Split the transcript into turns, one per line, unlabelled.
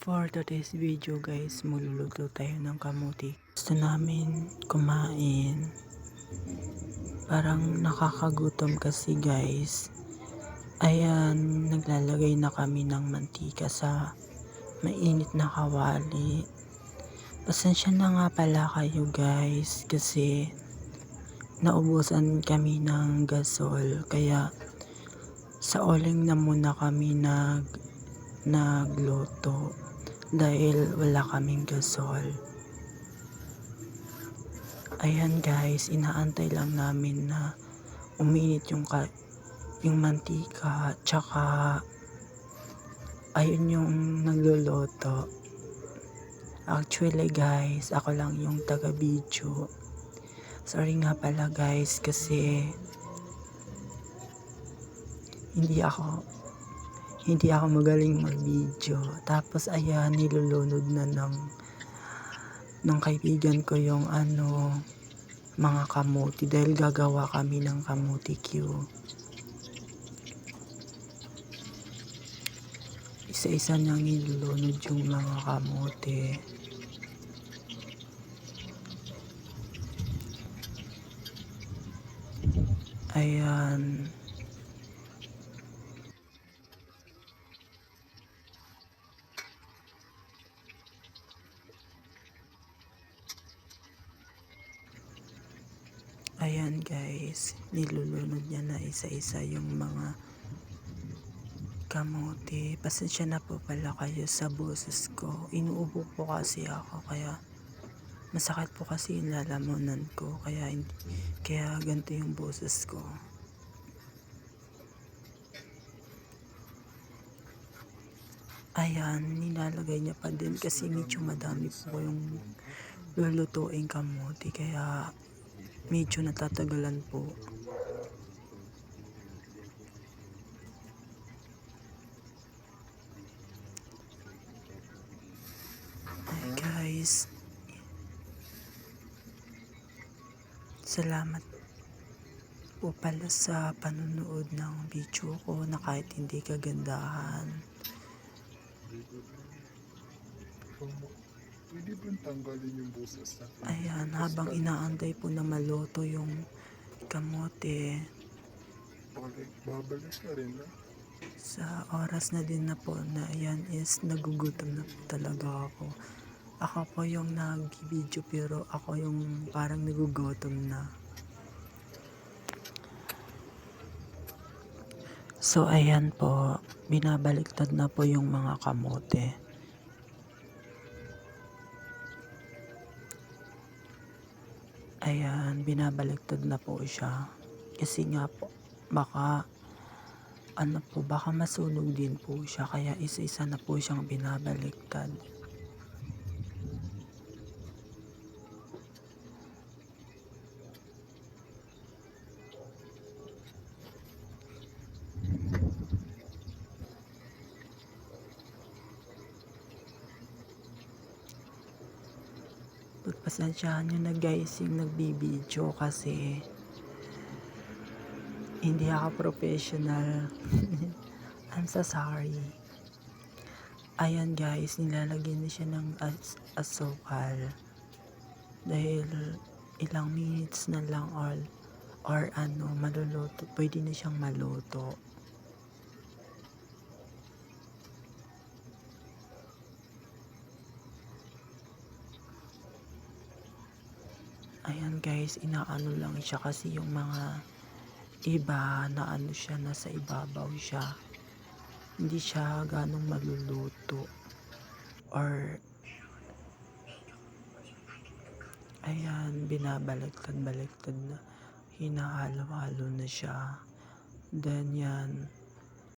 For today's video guys, magluluto tayo ng kamuti. Gusto namin kumain. Parang nakakagutom kasi guys. Ayan, naglalagay na kami ng mantika sa mainit na kawali. Pasensya na nga pala kayo guys kasi naubusan kami ng gasol. Kaya sa oling na muna kami nagluto dahil wala kaming gasol. Ayan guys, inaantay lang namin na uminit yung mantika, tsaka ayun yung nagluluto. Actually guys, ako lang yung taga video. Sorry nga pala guys kasi hindi ako magaling mag-video. Tapos ayan, nilulunod na ng kaibigan ko yung mga kamuti dahil gagawa kami ng kamuti Q. Isa-isa niyang nilulunod yung mga kamuti. Ayan. Ayan guys, nilulunod niya na isa-isa yung mga kamote. Pasensya na po pala kayo sa boses ko. Inuubo po kasi ako kaya masakit po kasi yung lalamunan ko kaya ganito yung boses ko. Ayan, nilalagay niya pa din kasi medyo madami po yung lulutuing kamote kaya medyo natatagalan po. Ay guys, salamat po pala sa panonood ng video ko na kahit hindi kagandahan.
Pwede ba tanggalin yung boses natin?
Ayan, habang inaantay po na maluto yung kamote,
Babalik ka rin na.
sa oras na din na po na ayan is nagugutom na po talaga ako. Ako po yung nag-video pero ako yung parang nagugutom na. So ayan po, binabaliktad na po yung mga kamote. Ayan, binabaliktad na po siya. Kasi nga po, baka masunog din po siya. Kaya isa-isa na po siyang binabaliktad. Pagpasensyahan nyo na guys yung nagbibideo kasi hindi ako professional. I'm so sorry. Ayan guys, nilalagyan na siya ng asukal. Dahil ilang minutes na lang or maluluto. Pwede na siyang maluto. Ayan guys, inaano lang siya kasi yung mga iba na siya, nasa ibabaw siya. Hindi siya ganong maluluto. Or ayan, binabaliktad-baliktad na. Hinahalo-halo na siya. Then yan,